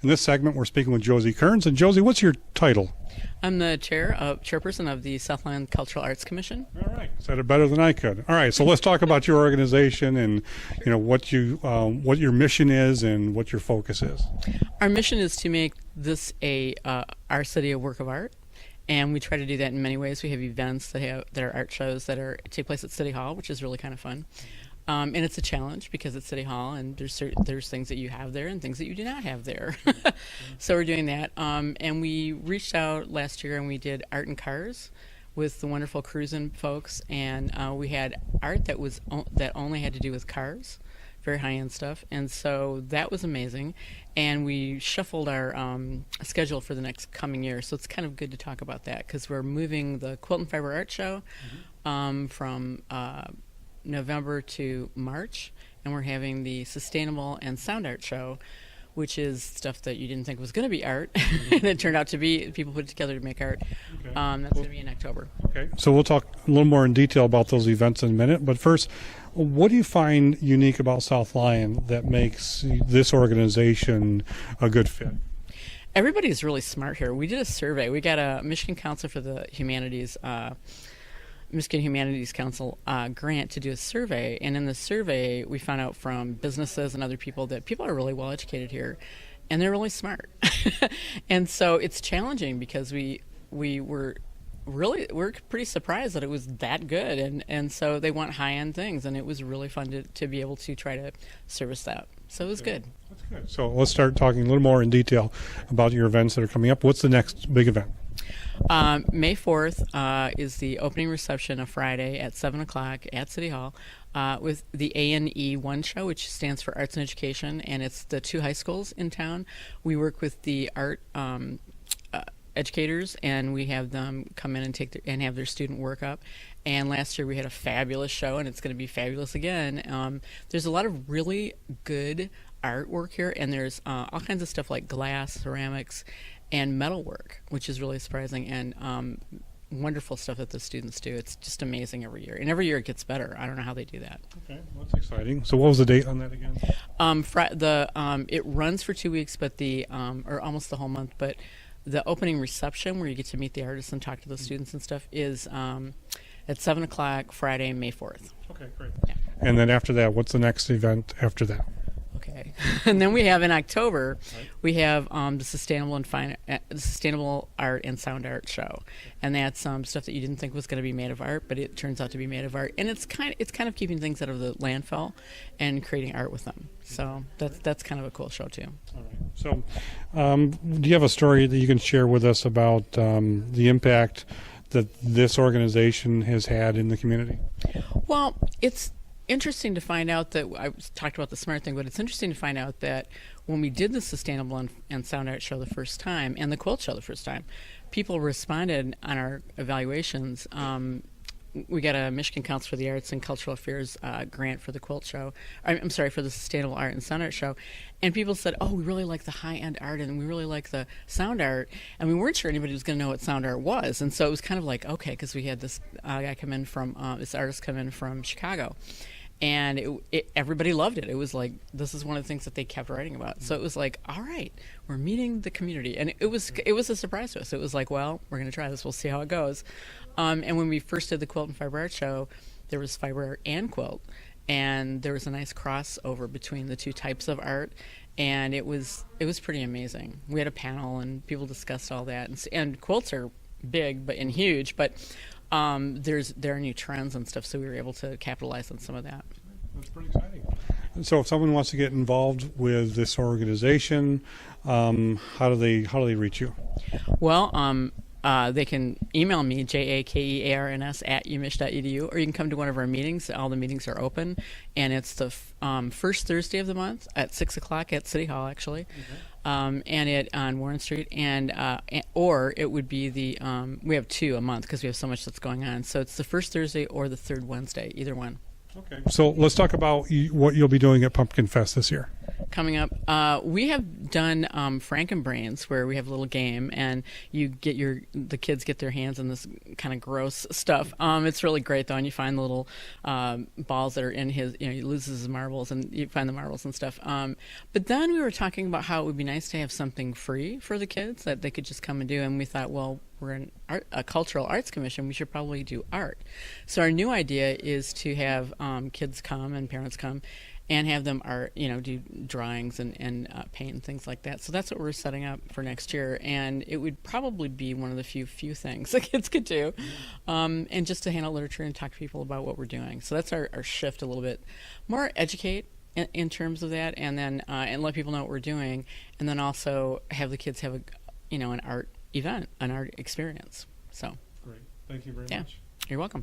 In this segment, we're speaking with Josie Kearns. And Josie, what's your title? I'm the chairperson of the Southland Cultural Arts Commission. All right, said it better than I could. All right, so let's talk about your organization and what your mission is and what your focus is. Our mission is to make this our city a work of art, and we try to do that in many ways. We have events that are art shows that take place at City Hall, which is really kind of fun. And it's a challenge because it's City Hall, and there's things that you have there and things that you do not have there. So we're doing that. And we reached out last year and we did art in cars with the wonderful Cruisin' folks, and we had art that only had to do with cars, very high-end stuff, and so that was amazing. And we shuffled our schedule for the next coming year, so it's kind of good to talk about that because we're moving the Quilt and Fiber Art Show from November to March, and we're having the Sustainable and Sound Art Show, which is stuff that you didn't think was going to be art, and it turned out to be. People put it together to make art. Okay. That's going to be in October. Okay, so we'll talk a little more in detail about those events in a minute, but first, what do you find unique about South Lyon that makes this organization a good fit? Everybody's really smart here. We did a survey. We got a Michigan Council for the Humanities Michigan Humanities Council grant to do a survey, and in the survey we found out from businesses and other people that people are really well educated here and they're really smart. And so it's challenging because we're pretty surprised that it was that good, and so they want high-end things, and it was really fun to be able to try to service that. So it was good. That's good. So let's start talking a little more in detail about your events that are coming up. What's the next big event? May 4th is the opening reception of Friday at 7 o'clock at City Hall with the ANE1 show, which stands for Arts and Education, and it's the 2 high schools in town. We work with the art educators, and we have them come in and have their student work up. And last year we had a fabulous show, and it's going to be fabulous again. There's a lot of really good artwork here, and there's all kinds of stuff like glass, ceramics, and metalwork, which is really surprising, and wonderful stuff that the students do. It's just amazing every year, and every year it gets better. I don't know how they do that. Okay, well, that's exciting. So what was the date on that again? It runs for 2 weeks, but or almost the whole month, but the opening reception where you get to meet the artists and talk to the students and stuff is at 7 o'clock Friday, May 4th. Okay, great. Yeah. And then after that, what's the next event after that? Okay, and then we have in October, we have the Sustainable Art and Sound Art Show, and that's stuff that you didn't think was going to be made of art, but it turns out to be made of art, and it's kind of keeping things out of the landfill and creating art with them. So that's kind of a cool show too. All right. So, do you have a story that you can share with us about the impact that this organization has had in the community? Well, it's interesting to find out that I talked about the smart thing, but it's interesting to find out that when we did the Sustainable and Sound Art Show the first time and the Quilt Show the first time, people responded on our evaluations. We got a Michigan Council for the Arts and Cultural Affairs grant for the Quilt Show. I'm sorry, for the Sustainable Art and Sound Art Show. And people said, oh, we really like the high-end art and we really like the sound art. And we weren't sure anybody was going to know what sound art was. And so it was kind of like, okay, because we had this guy come in from, this artist come in from Chicago. And everybody loved it. It was like, this is one of the things that they kept writing about. So it was like, all right, we're meeting the community. And it was a surprise to us. It was like, well, we're going to try this. We'll see how it goes. And when we first did the Quilt and Fiber Art Show, there was fiber art and quilt. And there was a nice crossover between the 2 types of art. And it was pretty amazing. We had a panel and people discussed all that. And quilts are big and huge, but there are new trends and stuff, so we were able to capitalize on some of that. That's pretty exciting. So if someone wants to get involved with this organization, how do they reach you? Well, they can email me, jakearns@umich.edu, or you can come to one of our meetings. All the meetings are open, and it's the first Thursday of the month at 6 o'clock at City Hall, actually. And it on Warren Street, or it would be we have 2 a month because we have so much that's going on. So it's the first Thursday or the third Wednesday, either one. Okay. So let's talk about what you'll be doing at Pumpkin Fest this year. coming up. We have done Frankenbrains, where we have a little game, and the kids get their hands on this kind of gross stuff. It's really great though, and you find the little balls that are in his. He loses his marbles, and you find the marbles and stuff. But then we were talking about how it would be nice to have something free for the kids that they could just come and do, and we thought, well, we're a cultural arts commission. We should probably do art. So our new idea is to have kids come and parents come and have them art, do drawings and paint and things like that. So that's what we're setting up for next year, and it would probably be one of the few things the kids could do, and just to hand out literature and talk to people about what we're doing. So that's our shift a little bit, more educate in terms of that, and then and let people know what we're doing, and then also have the kids have an art event, an art experience. So Great. Thank you very yeah, much. you're welcome.